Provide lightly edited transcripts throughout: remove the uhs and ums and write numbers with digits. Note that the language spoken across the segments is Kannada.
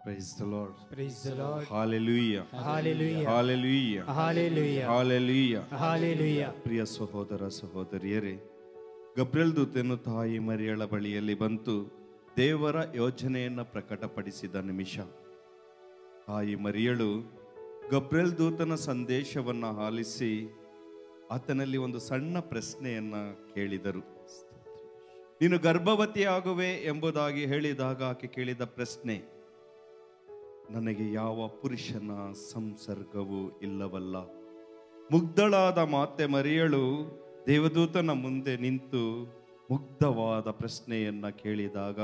Praise the Lord. Praise the Lord. Hallelujah. Hallelujah. Hallelujah. Hallelujah. Hallelujah. Hallelujah. ಪ್ರಿಯ ಸಹೋದರ ಸಹೋದರಿಯರೇ, ಗಬ್ರಿಯಲ್ ದೂತನು ತಾಯಿ ಮರಿಯಳ ಬಳಿಯಲ್ಲಿ ಬಂತು ದೇವರ ಯೋಜನೆಯನ್ನು ಪ್ರಕಟಪಡಿಸಿದ ನಿಮಿಷ. ತಾಯಿ ಮರಿಯಳು ಗಬ್ರಿಯಲ್ ದೂತನ ಸಂದೇಶವನ್ನು ಆಲಿಸಿ ಆತನಲ್ಲಿ ಒಂದು ಸಣ್ಣ ಪ್ರಶ್ನೆಯನ್ನ ಕೇಳಿದರು. ನೀನು ಗರ್ಭವತಿಯಾಗುವೆ ಎಂಬುದಾಗಿ ಹೇಳಿದಾಗ ಆಕೆ ಕೇಳಿದ ಪ್ರಶ್ನೆ, ನನಗೆ ಯಾವ ಪುರುಷನ ಸಂಸರ್ಗವೂ ಇಲ್ಲವಲ್ಲ. ಮುಗ್ಧಳಾದ ಮಾತೆ ಮರಿಯಳು ದೇವದೂತನ ಮುಂದೆ ನಿಂತು ಮುಗ್ಧವಾದ ಪ್ರಶ್ನೆಯನ್ನ ಕೇಳಿದಾಗ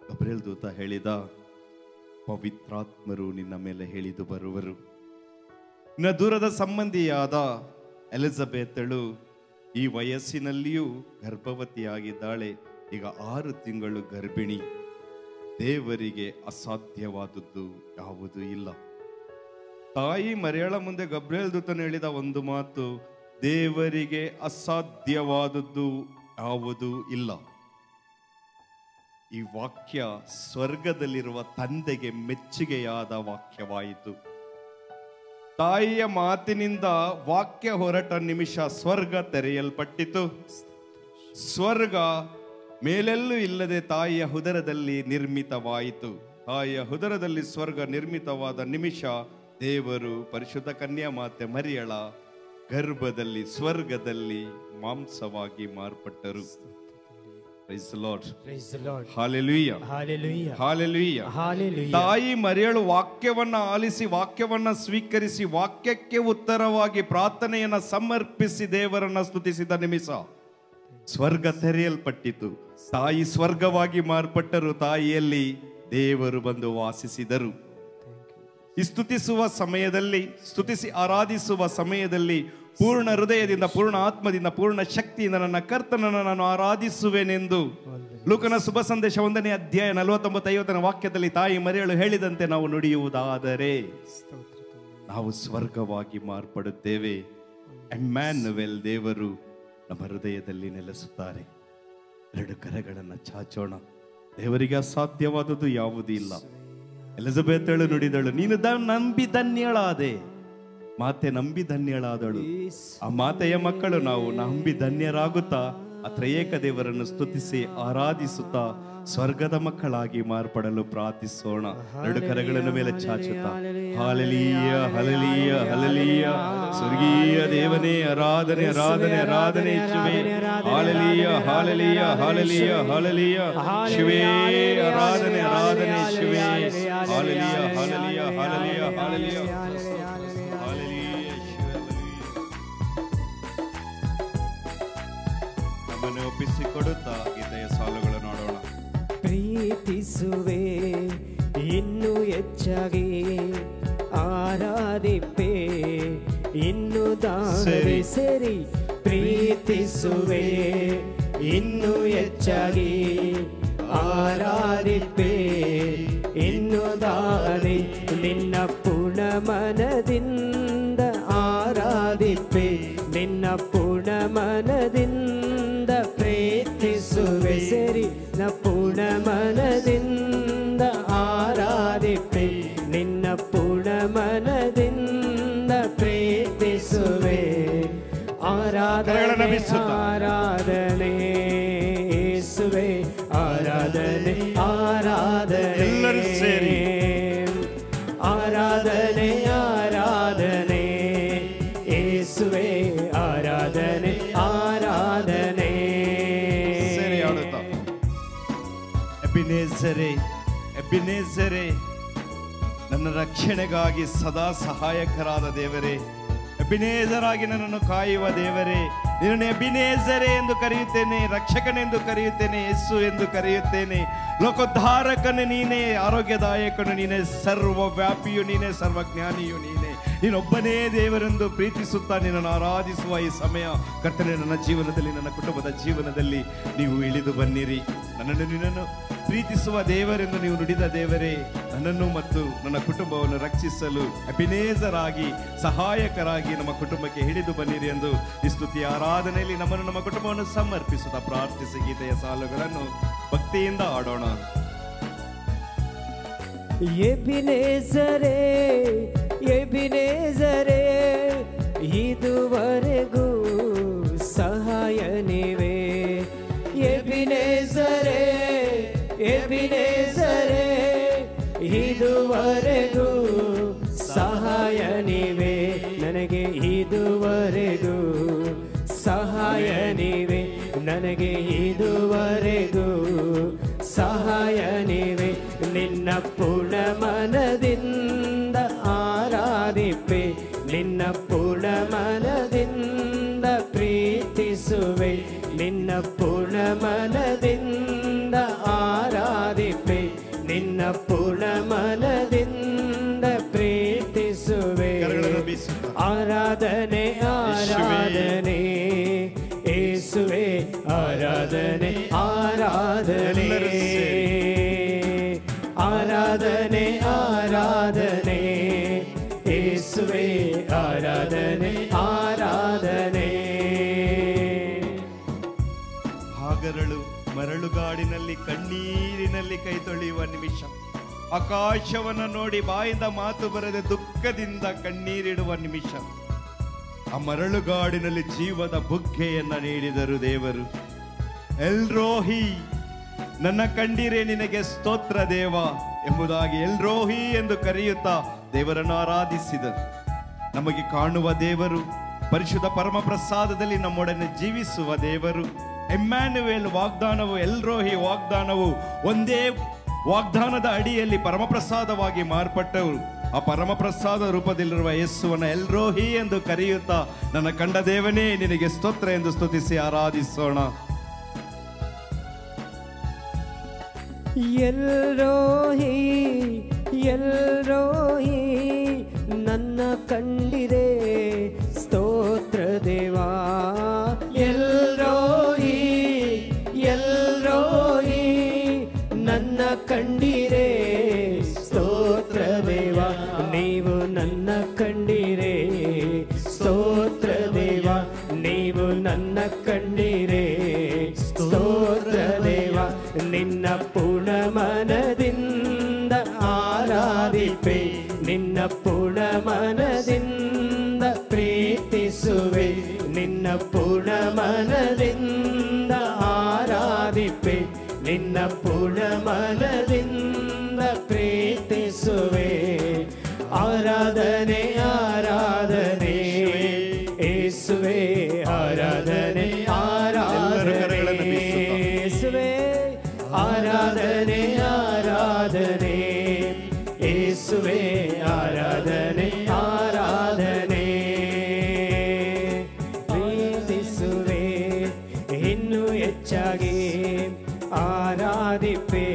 ಗಬ್ರಿಯಲ್ ದೂತ ಹೇಳಿದ, ಪವಿತ್ರಾತ್ಮರು ನಿನ್ನ ಮೇಲೆ ಇಳಿದು ಬರುವರು. ನಿನ್ನ ದೂರದ ಸಂಬಂಧಿಯಾದ ಎಲಿಜಬೆತಳು ಈ ವಯಸ್ಸಿನಲ್ಲಿಯೂ ಗರ್ಭವತಿಯಾಗಿದ್ದಾಳೆ. ಈಗ 6 ತಿಂಗಳು ಗರ್ಭಿಣಿ. ದೇವರಿಗೆ ಅಸಾಧ್ಯವಾದದ್ದು ಯಾವುದೂ ಇಲ್ಲ. ತಾಯಿ ಮರಿಯಳ ಮುಂದೆ ಗಬ್ರಿಯಲ್ ದೂತನು ಹೇಳಿದ ಒಂದು ಮಾತು, ದೇವರಿಗೆ ಅಸಾಧ್ಯವಾದದ್ದು ಯಾವುದೂ ಇಲ್ಲ. ಈ ವಾಕ್ಯ ಸ್ವರ್ಗದಲ್ಲಿರುವ ತಂದೆಗೆ ಮೆಚ್ಚುಗೆಯಾದ ವಾಕ್ಯವಾಯಿತು. ತಾಯಿಯ ಮಾತಿನಿಂದ ವಾಕ್ಯ ಹೊರಟ ನಿಮಿಷ ಸ್ವರ್ಗ ತೆರೆಯಲ್ಪಟ್ಟಿತು. ಸ್ವರ್ಗ ಮೇಲೆಲ್ಲೂ ಇಲ್ಲದೆ ತಾಯಿಯ ಉದರದಲ್ಲಿ ನಿರ್ಮಿತವಾಯಿತು. ತಾಯಿಯ ಉದರದಲ್ಲಿ ಸ್ವರ್ಗ ನಿರ್ಮಿತವಾದ ನಿಮಿಷ ದೇವರು ಪರಿಶುದ್ಧ ಕನ್ಯಾ ಮಾತೆ ಮರಿಯಳ ಗರ್ಭದಲ್ಲಿ ಸ್ವರ್ಗದಲ್ಲಿ ಮಾಂಸವಾಗಿ ಮಾರ್ಪಟ್ಟರು. Praise the Lord. Praise the Lord. Hallelujah. Hallelujah. Hallelujah. Hallelujah. ತಾಯಿ ಮರಿಯಳು ವಾಕ್ಯವನ್ನ ಆಲಿಸಿ ವಾಕ್ಯವನ್ನ ಸ್ವೀಕರಿಸಿ ವಾಕ್ಯಕ್ಕೆ ಉತ್ತರವಾಗಿ ಪ್ರಾರ್ಥನೆಯನ್ನ ಸಮರ್ಪಿಸಿ ದೇವರನ್ನ ಸ್ತುತಿಸಿದ ನಿಮಿಷ ಸ್ವರ್ಗ ತೆರೆಯಲ್ಪಟ್ಟಿತು. ತಾಯಿ ಸ್ವರ್ಗವಾಗಿ ಮಾರ್ಪಟ್ಟರು. ತಾಯಿಯಲ್ಲಿ ದೇವರು ಬಂದು ವಾಸಿಸಿದರು. ಈ ಸ್ತುತಿಸುವ ಸಮಯದಲ್ಲಿ, ಸ್ತುತಿಸಿ ಆರಾಧಿಸುವ ಸಮಯದಲ್ಲಿ ಪೂರ್ಣ ಹೃದಯದಿಂದ, ಪೂರ್ಣ ಆತ್ಮದಿಂದ, ಪೂರ್ಣ ಶಕ್ತಿಯಿಂದ ನನ್ನ ಕರ್ತನನ್ನು ನಾನು ಆರಾಧಿಸುವೆನೆಂದು ಲೂಕನ ಶುಭ ಸಂದೇಶ 1ನೇ ಅಧ್ಯಾಯ 49-50 ವಾಕ್ಯದಲ್ಲಿ ತಾಯಿ ಮರಿಯಳು ಹೇಳಿದಂತೆ ನಾವು ನುಡಿಯುವುದಾದರೆ ನಾವು ಸ್ವರ್ಗವಾಗಿ ಮಾರ್ಪಡುತ್ತೇವೆ. ಎಮ್ಯಾನುವೆಲ್ ದೇವರು ನಮ್ಮ ಹೃದಯದಲ್ಲಿ ನೆಲೆಸುತ್ತಾರೆ. 2 ಕರಗಳನ್ನು ಚಾಚೋಣ. ದೇವರಿಗೆ ಅಸಾಧ್ಯವಾದದ್ದು ಯಾವುದೂ ಇಲ್ಲ. ಎಲಿಜಬೆತಳು ನುಡಿದಳು, ನೀನು ನಂಬಿ ಧನ್ಯಳಾದೆ. ಮಾತೆ ನಂಬಿ ಧನ್ಯಳಾದಳು. ಆ ಮಾತೆಯ ಮಕ್ಕಳು ನಾವು ನಂಬಿ ಧನ್ಯರಾಗುತ್ತಾ ಆ ತ್ರಯೇಕ ದೇವರನ್ನು ಸ್ತುತಿಸಿ ಆರಾಧಿಸುತ್ತಾ ಸ್ವರ್ಗದ ಮಕ್ಕಳಾಗಿ ಮಾರ್ಪಡಲು ಪ್ರಾರ್ಥಿಸೋಣ. 2 ಕರಗಳನ್ನು ಮೇಲೆ ಚಾಚುತ್ತಾ ಹಾಲೆಲೂಯ ಹಲ್ಲೆಲೂಯ ಹಲ್ಲೆಲೂಯ. ಸ್ವರ್ಗೀಯ ದೇವನೇ ಆರಾಧನೆ ಆರಾಧನೆ ಆರಾಧನೆ ಯೇಸುವೇ. Hallelujah hallelujah hallelujah hallelujah. ಶಿವೇ ಆರಾಧನೆ ಆರಾಧನೆ ಯೇಸುವೇ. Hallelujah hallelujah hallelujah hallelujah. ನಮ್ಮನ್ನು ಒಪ್ಪಿಸಿಕೊಡುತ್ತಾ ಗೀತೆಯ ಸಾಲುಗಳನ್ನು ನೋಡೋಣ. ಪ್ರೀತಿಸುವೆ ಇನ್ನು ಹೆಚ್ಚಾಗಿ, ಆರಾಧಿಪೆ ಇನ್ನು ದಾರಿ ಸರಿ. ಪ್ರೀತಿಸುವೆ ಇನ್ನು ಹೆಚ್ಚಾಗಿ, ಆರಾಧಿಪೆ ಇನ್ನು ದಾರಿ. ನಿನ್ನ ಪೂರ್ಣ ಮನದಿಂದ ಆರಾಧಿಪೆ, ನಿನ್ನ ಪೂರ್ಣ ಮನದಿಂದ ಪ್ರೀತಿಸುವೆ ಸರಿ. ನ ಪೂರ್ಣ ಮನದಿಂದ ಆರಾಧಿಪೆ, ನಿನ್ನ ಪೂರ್ಣ ಮನದಿಂದ ಪ್ರೀತಿಸುವೆ. ಆರಾಧನೆ ಆರಾಧನೆ ಯೇಸುವೇ. ಆರಾಧನೆ ಆರಾಧನೆ ಎಲ್ಲರೂ ಸೇರಿ ಆರಾಧನೆ ಆರಾಧನೆ ಯೇಸುವೇ. ಆರಾಧನೆ ಆರಾಧನೆ ಸೇರಿ ಆಡುತ್ತಾ ಎಬಿನೇಜರೇ ಎಬಿನೇಜರೇ, ನನ್ನ ರಕ್ಷಣೆಗಾಗಿ ಸದಾ ಸಹಾಯಕರಾದ ದೇವರೇ, ಎಬಿನೇಜರಾಗಿ ನನ್ನನ್ನು ಕಾಯುವ ದೇವರೇ, ನಿನ್ನನ್ನು ಎಬಿನೇಜರೇ ಎಂದು ಕರೆಯುತ್ತೇನೆ, ರಕ್ಷಕನೆಂದು ಕರೆಯುತ್ತೇನೆ, ಯೇಸು ಎಂದು ಕರೆಯುತ್ತೇನೆ. ಲೋಕೋದ್ಧಾರಕನು ನೀನೇ, ಆರೋಗ್ಯದಾಯಕನು ನೀನೇ, ಸರ್ವವ್ಯಾಪಿಯು ನೀನೇ, ಸರ್ವಜ್ಞಾನಿಯು ನೀನೇ. ನೀನೊಬ್ಬನೇ ದೇವರೆಂದು ಪ್ರೀತಿಸುತ್ತಾ ನಿನ್ನನ್ನು ಆರಾಧಿಸುವ ಈ ಸಮಯ ಕರ್ತನೇ, ನನ್ನ ಜೀವನದಲ್ಲಿ, ನನ್ನ ಕುಟುಂಬದ ಜೀವನದಲ್ಲಿ ನೀವು ಇಳಿದು ಬನ್ನಿರಿ. ನಿನ್ನನ್ನು ಪ್ರೀತಿಸುವ ದೇವರೆಂದು ನೀವು ನುಡಿದ ದೇವರೇ, ನನ್ನನ್ನು ಮತ್ತು ನನ್ನ ಕುಟುಂಬವನ್ನು ರಕ್ಷಿಸಲು ಎಬಿನೇಜರಾಗಿ ಸಹಾಯಕರಾಗಿ ನಮ್ಮ ಕುಟುಂಬಕ್ಕೆ ಹಿಡಿದು ಬನ್ನಿರಿ ಎಂದು ಈ ಸ್ತುತಿಯ ಆರಾಧನೆಯಲ್ಲಿ ನಮ್ಮನ್ನು ನಮ್ಮ ಕುಟುಂಬವನ್ನು ಸಮರ್ಪಿಸುತ್ತಾ ಪ್ರಾರ್ಥಿಸಿ ಗೀತೆಯ ಸಾಲುಗಳನ್ನು ಭಕ್ತಿಯಿಂದ ಆಡೋಣ. ಎಬಿನೇಜರೇ ಎಬಿನೇಜರೇ ಇದುವರೆಗೂ ಸಹಾಯ ನೀವೇ. ಎಬಿನೇಜರೇ ಎಬಿನೇಜರೇ ಇದುವರೆಗೂ ಸಹಾಯ ನೀವೇ. ನನಗೆ ಇದುವರೆಗೂ ಸಹಾಯ ನೀವೇ. ನನಗೆ ಇದುವರೆಗೂ ಸಹಾಯ ನೀವೇ. ನಿನ್ನ ಪೂರ್ಣ ಮನದಿಂದ ಆರಾಧಿಪೆ. ನಿನ್ನ ಪೂರ್ಣ ಮನದಿಂದ ಪ್ರೀತಿಸುವೆ. ನಿನ್ನ ಪೂರ್ಣ ಮನದಿಂದ ಆರಾಧಿಪೆ. ನಿನ್ನ ಪೂರ್ಣ ಮನದಿಂದ ಪ್ರೀತಿಸುವೆ. ಆರಾಧನೆ ಆರಾಧನೆ ಯೇಸುವೆ. ಆರಾಧನೆ ಆರಾಧನೆ ಆರಾಧನೆ ಆರಾಧನೆ ಯೇಸುವೆ. ಆರಾಧನೆ ಆರಾಧನೆ. ಹಾಗರಳು ಮರಳುಗಾಡಿನಲ್ಲಿ ಕಣ್ಣೀರಿನಲ್ಲಿ ಕೈ ತೊಳೆಯುವ ನಿಮಿಷ, ಆಕಾಶವನ್ನು ನೋಡಿ ಬಾಯಿಂದ ಮಾತು ಬರದೆ ದುಃಖದಿಂದ ಕಣ್ಣೀರಿಡುವ ನಿಮಿಷ, ಆ ಮರಳುಗಾಡಿನಲ್ಲಿ ಜೀವದ ಬುಗ್ಗೆಯನ್ನ ನೀಡಿದರು ದೇವರು. ಎಲ್ರೋಹಿ, ನನ್ನ ಕಂಡಿರೆ ನಿನಗೆ ಸ್ತೋತ್ರ ದೇವ ಎಂಬುದಾಗಿ ಎಲ್ರೋಹಿ ಎಂದು ಕರೆಯುತ್ತಾ ದೇವರನ್ನು ಆರಾಧಿಸಿದರು. ನಮಗೆ ಕಾಣುವ ದೇವರು, ಪರಿಶುದ್ಧ ಪರಮ ಪ್ರಸಾದದಲ್ಲಿ ನಮ್ಮೊಡನೆ ಜೀವಿಸುವ ದೇವರು. ಎಮ್ಯಾನ್ಯುಯಲ್ ವಾಗ್ದಾನವು, ಎಲ್ರೋಹಿ ವಾಗ್ದಾನವು ಒಂದೇ ವಾಗ್ದಾನದ ಅಡಿಯಲ್ಲಿ ಪರಮಪ್ರಸಾದವಾಗಿ ಮಾರ್ಪಟ್ಟವರು. ಆ ಪರಮಪ್ರಸಾದ ರೂಪದಲ್ಲಿರುವ ಯೇಸುವನ್ನು ಎಲ್ರೋಹಿ ಎಂದು ಕರೆಯುತ್ತಾ ನನ್ನ ಕಂಡ ದೇವನೇ ನಿನಗೆ ಸ್ತೋತ್ರ ಎಂದು ಸ್ತುತಿಸಿ ಆರಾಧಿಸೋಣ. ಎಲ್ರೋಹಿ ಎಲ್ರೋಹಿ ನನ್ನ ಕಂಡಿರೆ ಸ್ತೋತ್ರ ದೇವಾ. ಎಲ್ರೋಹಿ ಎಲ್ರೋಹಿ ನನ್ನ ಕಂಡಿರೆ ಸ್ತೋತ್ರ ದೇವಾ. ನೀವು ನನ್ನ ಕಂಡಿರೆ ಸ್ತೋತ್ರ ದೇವಾ. ನೀವು ನನ್ನ ಕಂಡಿರೆ ಸ್ತೋತ್ರ ದೇವಾ. ನಿನ್ನ ಪೂರ್ಣ ಮನದಿಂದ ಆರಾಧಿಪೆ. ನಿನ್ನ ಪೂರ್ಣ ಮನದಿಂದ ಪ್ರೀತಿಸುವೆ. ನಿನ್ನ ಪೂರ್ಣ ಮನದಿಂದ ಆರಾಧಿಪೆ. ನಿನ್ನ ಪೂರ್ಣ ಮನದಿಂದ ಪ್ರೀತಿಸುವೆ. ಆರಾಧನೆ ಆರಾಧನೆ ಯೇಸುವೆ. ಆರಾಧನೆ ಆರಾಧನೆ ಯೇಸುವೆ. ಆರಾಧನೆ ಆರಾಧನೆ ಯೇಸುವೆ. ಆರಾಧನೆ ಆರಾಧನೆ ಪ್ರೀತಿಸುವೆ. ಇನ್ನು ಹೆಚ್ಚಾಗಿ ಆರಾಧಿಪೆ.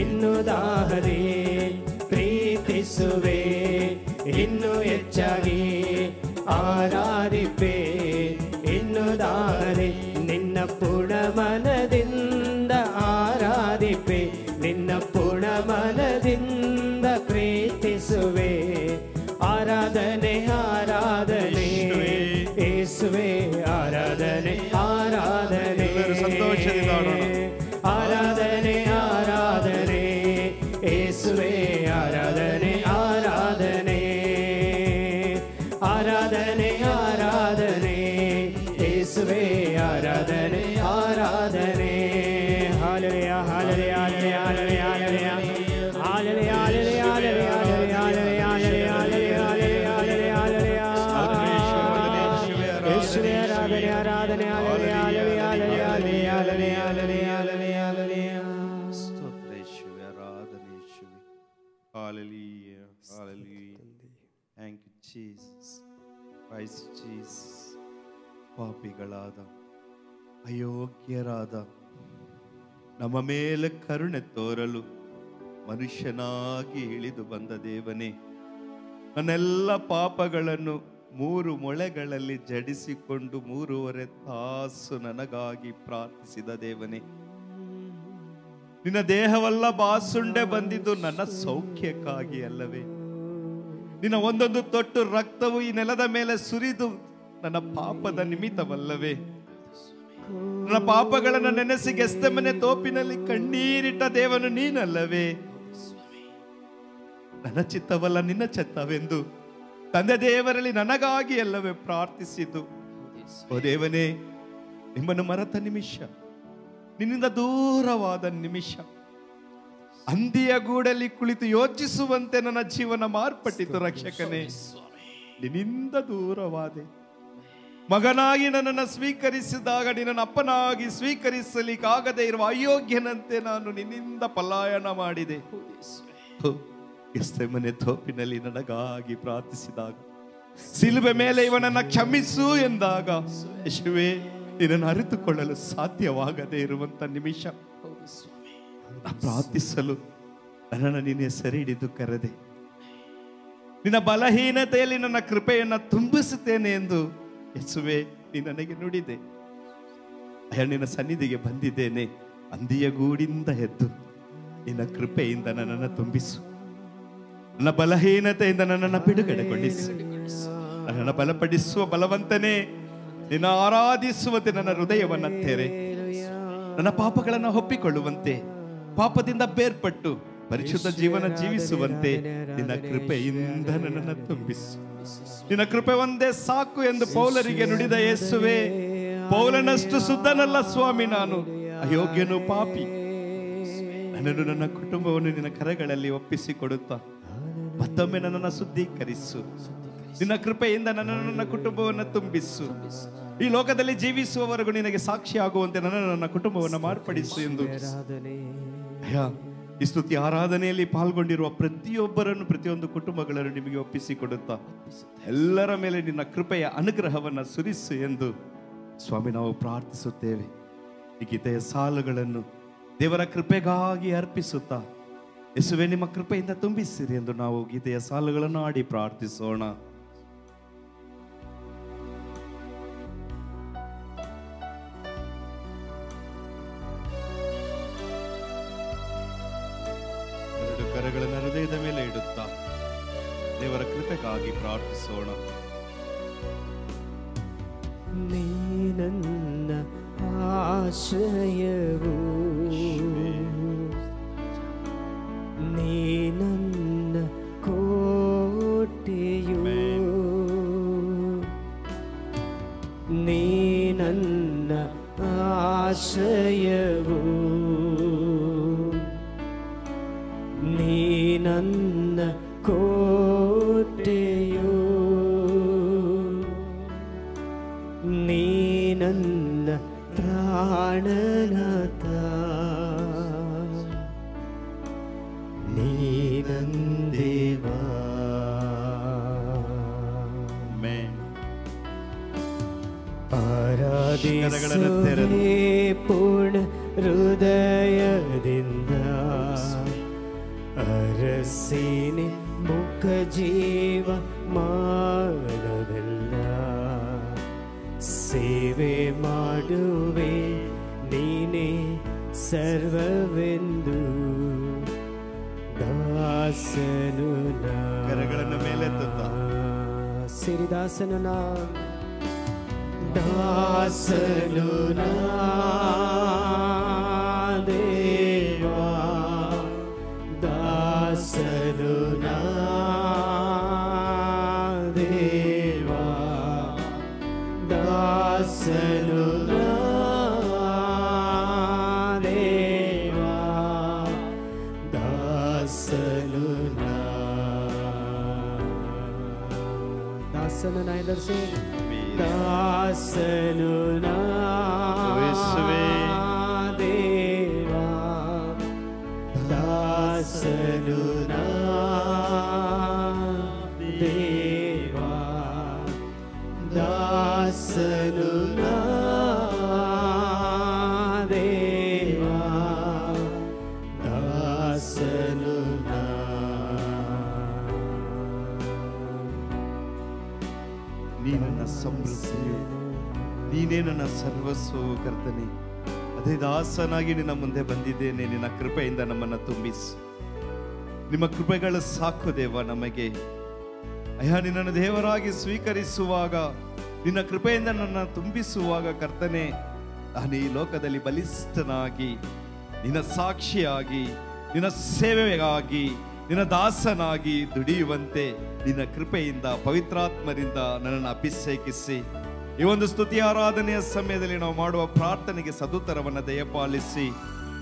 ಇನ್ನು ದಾಹದೆ ಪ್ರೀತಿಸುವೆ. ಇನ್ನು ಹೆಚ್ಚಾಗಿ ಆರಾಧಿಪೆ. ಇನ್ನು ದಾಹದೆ ನಿನ್ನ ಪೂರ್ಣ ಮನದಿಂದ ಆರಾಧಿಪೆ. ನಿನ್ನ ಪೂರ್ಣ ಮನದಿಂದ ಪ್ರೀತಿಸುವೆ. ಆರಾಧನೆ ಆರಾಧನೆ ಯೇಸುವೆ. ಆರಾಧನೆ ಆರಾಧನೆ ಆರಾಧನೆ ಆರಾಧನೆ ಯೇಸುವೆ. ಆರಾಧನೆ ಆರಾಧನೆ ಆರಾಧನೆ ಆರಾಧನೆ ಯೇಸುವೆ. ಆರಾಧನೆ ಆರಾಧನೆ. Hallelujah hallelujah hallelujah hallelujah hallelujah hallelujah hallelujah hallelujah hallelujah hallelujah ಯೇಸುವೆ. ಆರಾಧನೆ ಆರಾಧನೆ hallelujah hallelujah hallelujah hallelujah hallelujah hallelujah. ಸ್ತೋತ್ರ ಯೇಸುವೆ. ಆರಾಧನೆ ಯೇಸುವೆ. Hallelujah hallelujah. Thank you Jesus. Christ Jesus. ಪಾಪಿಗಳಾದ ಅಯೋಗ್ಯರಾದ ನಮ್ಮ ಮೇಲೆ ಕರುಣೆ ತೋರಲು ಮನುಷ್ಯನಾಗಿ ಇಳಿದು ಬಂದ ದೇವನೇ, ನನ್ನೆಲ್ಲ ಪಾಪಗಳನ್ನು 3 ಮೊಳೆಗಳಲ್ಲಿ ಜಡಿಸಿಕೊಂಡು 3.5 ತಾಸು ನನಗಾಗಿ ಪ್ರಾರ್ಥಿಸಿದ ದೇವನೇ, ನಿನ್ನ ದೇಹವಲ್ಲ ಬಾಸುಂಡೆ ಬಂದಿದ್ದು ನನ್ನ ಸೌಖ್ಯಕ್ಕಾಗಿ ಅಲ್ಲವೇ? ನಿನ್ನ ಒಂದೊಂದು ತೊಟ್ಟು ರಕ್ತವು ಈ ನೆಲದ ಮೇಲೆ ಸುರಿದು ನನ್ನ ಪಾಪದ ನಿಮಿತ್ತವಲ್ಲವೇ? ನನ್ನ ಪಾಪಗಳನ್ನು ನೆನೆಸಿ ಗೆಸ್ತಮನೆ ತೋಪಿನಲ್ಲಿ ಕಣ್ಣೀರಿಟ್ಟ ದೇವನು ನೀನಲ್ಲವೇ? ನನ್ನ ಚಿತ್ತವಲ್ಲ ನಿನ್ನ ಚಿತ್ತವೆಂದು ತಂದೆ ದೇವರಲ್ಲಿ ನನಗಾಗಿ ಎಲ್ಲವೇ ಪ್ರಾರ್ಥಿಸಿದ್ದು. ಓ ದೇವನೇ, ನಿಮ್ಮನ್ನು ಮರೆತ ನಿಮಿಷ, ನಿನ್ನಿಂದ ದೂರವಾದ ನಿಮಿಷ, ಹಂದಿಯ ಗೂಡಲ್ಲಿ ಕುಳಿತು ಯೋಚಿಸುವಂತೆ ನನ್ನ ಜೀವನ ಮಾರ್ಪಟ್ಟಿತು. ರಕ್ಷಕನೇ, ನಿನ್ನಿಂದ ದೂರವಾದೆ. ಮಗನಾಗಿ ನನ್ನನ್ನು ಸ್ವೀಕರಿಸಿದಾಗ ನಿನ್ನನ್ನು ಅಪ್ಪನಾಗಿ ಸ್ವೀಕರಿಸಲಿಕ್ಕಾಗದೇ ಇರುವ ಅಯೋಗ್ಯನಂತೆ ನಾನು ನಿನ್ನಿಂದ ಪಲಾಯನ ಮಾಡಿದೆ. ಗೆತ್ಸೆಮನೆ ತೋಪಿನಲ್ಲಿ ನನಗಾಗಿ ಪ್ರಾರ್ಥಿಸಿದಾಗ, ಸಿಲುಬೆ ಮೇಲೆ ಇವನನ್ನ ಕ್ಷಮಿಸು ಎಂದಾಗ, ಯೇಸುವೇ, ನಿನ್ನನ್ನು ಅರಿತುಕೊಳ್ಳಲು ಸಾಧ್ಯವಾಗದೇ ಇರುವಂತ ನಿಮಿಷ ಪ್ರಾರ್ಥಿಸಲು ನನ್ನನ್ನು ನೀನೇ ಸರಿ ಹಿಡಿದು ಕರೆದೆ. ನಿನ್ನ ಬಲಹೀನತೆಯಲ್ಲಿ ನನ್ನ ಕೃಪೆಯನ್ನ ತುಂಬಿಸುತ್ತೇನೆ ಎಂದು ಯೇಸುವೇ ನೀ ನನಗೆ ನುಡಿದೆ. ಅಯ್ಯ, ನಿನ್ನ ಸನ್ನಿಧಿಗೆ ಬಂದಿದ್ದೇನೆ. ಹಂದಿಯ ಗೂಡಿಂದ ಎದ್ದು ನಿನ್ನ ಕೃಪೆಯಿಂದ ನನ್ನನ್ನು ತುಂಬಿಸು. ನನ್ನ ಬಲಹೀನತೆಯಿಂದ ನನ್ನನ್ನು ಬಿಡುಗಡೆಗೊಳಿಸು. ನನ್ನನ್ನು ಬಲಪಡಿಸುವ ಬಲವಂತನೇ, ನಿನ್ನ ಆರಾಧಿಸುವಂತೆ ನನ್ನ ಹೃದಯವನ್ನ ತೆರೆ. ನನ್ನ ಪಾಪಗಳನ್ನು ಒಪ್ಪಿಕೊಳ್ಳುವಂತೆ, ಪಾಪದಿಂದ ಬೇರ್ಪಟ್ಟು ಪರಿಶುದ್ಧ ಜೀವನ ಜೀವಿಸುವಂತೆ ನಿನ್ನ ಕೃಪೆಯಿಂದ ನನ್ನನ್ನು ತುಂಬಿಸು. ನಿನ್ನ ಕೃಪೆ ಒಂದೇ ಸಾಕು ಎಂದು ಪೌಲರಿಗೆ ನುಡಿದ ಯೇಸುವೇ, ಪೌಲನಷ್ಟು ಶುದ್ಧನಲ್ಲ ಸ್ವಾಮಿ, ನಾನು ಅಯೋಗ್ಯನು, ಪಾಪಿ. ನನ್ನನ್ನು ನನ್ನ ಕುಟುಂಬವನ್ನು ನಿನ್ನ ಕರಗಳಲ್ಲಿ ಒಪ್ಪಿಸಿಕೊಡುತ್ತಾ ಮತ್ತೊಮ್ಮೆ ನನ್ನನ್ನು ಶುದ್ಧೀಕರಿಸು. ನಿನ್ನ ಕೃಪೆಯಿಂದ ನನ್ನ ಕುಟುಂಬವನ್ನು ತುಂಬಿಸು. ಈ ಲೋಕದಲ್ಲಿ ಜೀವಿಸುವವರೆಗೂ ನಿನಗೆ ಸಾಕ್ಷಿ ಆಗುವಂತೆ ನನ್ನ ಕುಟುಂಬವನ್ನು ಮಾರ್ಪಡಿಸು ಎಂದು ಈ ಸ್ತುತಿ ಆರಾಧನೆಯಲ್ಲಿ ಪಾಲ್ಗೊಂಡಿರುವ ಪ್ರತಿಯೊಬ್ಬರನ್ನು, ಪ್ರತಿಯೊಂದು ಕುಟುಂಬಗಳನ್ನು ನಿಮಗೆ ಒಪ್ಪಿಸಿಕೊಡುತ್ತಾ ಎಲ್ಲರ ಮೇಲೆ ನಿನ್ನ ಕೃಪೆಯ ಅನುಗ್ರಹವನ್ನು ಸುರಿಸು ಎಂದು ಸ್ವಾಮಿ ನಾವು ಪ್ರಾರ್ಥಿಸುತ್ತೇವೆ. ಈ ಗೀತೆಯ ಸಾಲುಗಳನ್ನು ದೇವರ ಕೃಪೆಗಾಗಿ ಅರ್ಪಿಸುತ್ತಾ, ಯೇಸುವೇ ನಿಮ್ಮ ಕೃಪೆಯಿಂದ ತುಂಬಿಸಿರಿ ಎಂದು ನಾವು ಗೀತೆಯ ಸಾಲುಗಳನ್ನು ಹಾಡಿ ಪ್ರಾರ್ಥಿಸೋಣ. ಎರಡು ಕರಗಳನ್ನು ಹೃದಯದ ಮೇಲೆ ಇಡುತ್ತಾ ದೇವರ ಕೃಪೆಗಾಗಿ ಪ್ರಾರ್ಥಿಸೋಣ. ನೀ ನನ್ನ ಆಶ್ರಯವು, ನೀ ನನ್ನ ಕೋಟೆಯು, ನೀ ನನ್ನ ಆಶ್ರಯವು, ನೀ ನನ್ನ ಕೋಟೆಯು, ನೀ ನನ್ನ ಪ್ರಾಣನಾಥ, ನೀ ನನ್ನ ದೇವಾ. ಆರಾಧಿಸುವೆ ಪೂರ್ಣ ಹೃದಯದಿಂದ, ಅರಸಿನಿ ಮುಖ ಜೀವ ಮಾಡವೆಲ್ಲ, ಸೇವೆ ಮಾಡುವೆ ನೀನೇ ಸರ್ವವೆಂದು, ದಾಸನು ನಾ. ಕರಗಳನ್ನು ಮೇಲೆತ್ತುತ್ತಾ ಸಿರಿದಾಸನು ನಾ, ದಾಸನು ನಾ ದೇವಾ, ದಾಸನು ನಾ ದೇವಾ, ದಾಸನು ನಾ ದೇವಾ, ದಾಸನು ನಾ. ದಾಸನು ನಾ ಎಲ್ಲರೂ ಸೇರಿ, ದಾಸನು ನಾ ದೇವಾ, ದಾಸನು ನಾ ದೇವಾ, ದಾಸನು ನಾ ದೇವಾ, ದಾಸನು ನಾ. ನೀ ನನ್ನ ಸಮೃದ್ಧಿಯು, ನೀನೇ ನನ್ನ ಸರ್ವಸ್ವವು ಕರ್ತನೆ. ಅದೇ ದಾಸನಾಗಿ ನಿನ್ನ ಮುಂದೆ ಬಂದಿದ್ದೇನೆ. ನಿನ್ನ ಕೃಪೆಯಿಂದ ನಮ್ಮನ್ನು ತುಂಬಿಸು. ನಿಮ್ಮ ಕೃಪೆಗಳು ಸಾಕು ದೇವ ನಮಗೆ. ಅಯ್ಯ, ನಿನ್ನನ್ನು ದೇವರಾಗಿ ಸ್ವೀಕರಿಸುವಾಗ, ನಿನ್ನ ಕೃಪೆಯಿಂದ ನನ್ನ ತುಂಬಿಸುವಾಗ ಕರ್ತನೆ, ನಾನು ಈ ಲೋಕದಲ್ಲಿ ಬಲಿಷ್ಠನಾಗಿ, ನಿನ್ನ ಸಾಕ್ಷಿಯಾಗಿ, ನಿನ್ನ ಸೇವೆಗಾಗಿ, ನಿನ್ನ ದಾಸನಾಗಿ ದುಡಿಯುವಂತೆ ನಿನ್ನ ಕೃಪೆಯಿಂದ ಪವಿತ್ರಾತ್ಮರಿಂದ ನನ್ನನ್ನು ಅಭಿಷೇಕಿಸಿ ಈ ಒಂದು ಸ್ತುತಿ ಆರಾಧನೆಯ ಸಮಯದಲ್ಲಿ ನಾವು ಮಾಡುವ ಪ್ರಾರ್ಥನೆಗೆ ಸದುತ್ತರವನ್ನು ದಯಪಾಲಿಸಿ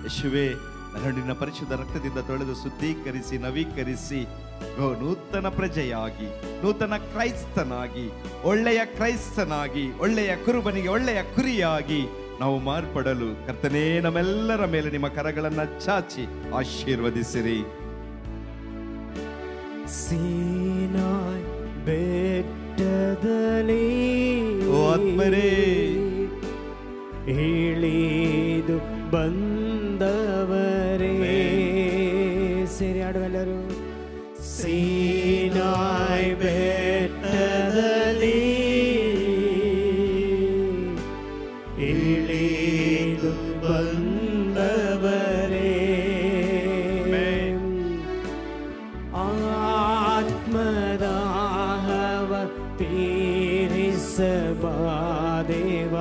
ಯೇಸುವೇ, ನನ್ನನ್ನು ನಿನ್ನ ಪರಿಶುದ್ಧ ರಕ್ತದಿಂದ ತೊಳೆದು ಶುದ್ಧೀಕರಿಸಿ ನವೀಕರಿಸಿ ನೂತನ ಪ್ರಜೆಯಾಗಿ, ನೂತನ ಕ್ರೈಸ್ತನಾಗಿ, ಒಳ್ಳೆಯ ಕ್ರೈಸ್ತನಾಗಿ, ಒಳ್ಳೆಯ ಕುರುಬನಿಗೆ ಒಳ್ಳೆಯ ಕುರಿಯಾಗಿ ನಾವು ಮಾರ್ಪಡಲು ಕರ್ತನೇ ನಮ್ಮೆಲ್ಲರ ಮೇಲೆ ನಿಮ್ಮ ಕರಗಳನ್ನು ಚಾಚಿ ಆಶೀರ್ವದಿಸಿರಿ. ಸೀನಾಯ್ ಬೆಟ್ಟದಲ್ಲಿ ಓ ಆತ್ಮರೇ, ಇಳಿದು ಬಂದವರೇ, ಸೇರಿ ಆಡುವೆಲ್ಲರೂ. ಸೀನಾಯ್ ಬೆಟ್ಟದಲ್ಲಿ ಇಳಿದು ಬಂದವರೇ, ಆತ್ಮದಾಹವ ತೀರಿಸಬಾ ದೇವ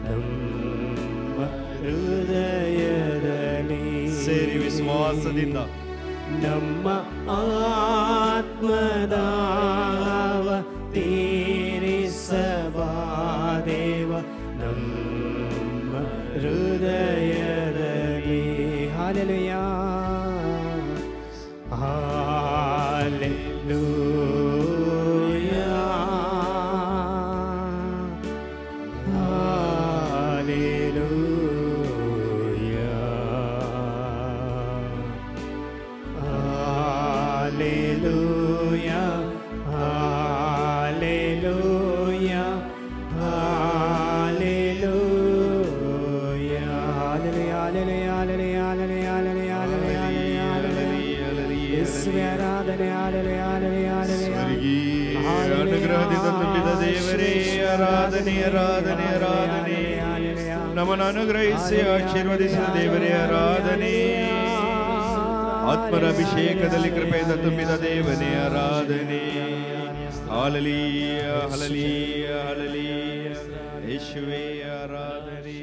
ನಮ್ಮ ಹೃದಯದಲ್ಲಿ. ಸೇರಿ ವಿಶ್ವಾಸದಿಂದ ನಮ್ಮ ಆತ್ಮದಾಹವ ತೀರಿಸಬಾ ದೇವ ನಮ್ಮ ಹೃದಯದಲ್ಲಿ. Hallelujah, hallelujah, hallelujah, hallelujah, hallelujah, hallelujah, ಅನುಗ್ರಹದಿಂದ ತುಂಬಿದ ದೇವರೇ, ಆರಾಧನೆ ಆರಾಧನೆ ಆರಾಧನೆ. ನಮ್ಮನ್ನು ಅನುಗ್ರಹಿಸಿ ಆಶೀರ್ವದಿಸಿದ ದೇವರೇ ಆರಾಧನೆ. ಆತ್ಮರ ಅಭಿಷೇಕದಲ್ಲಿ ಕೃಪೆಯಿಂದ ತುಂಬಿದ ದೇವನೇ ಆರಾಧನೆ. Hallelujah, hallelujah, hallelujah. ಯೇಸುವೇ ಆರಾಧನೆ.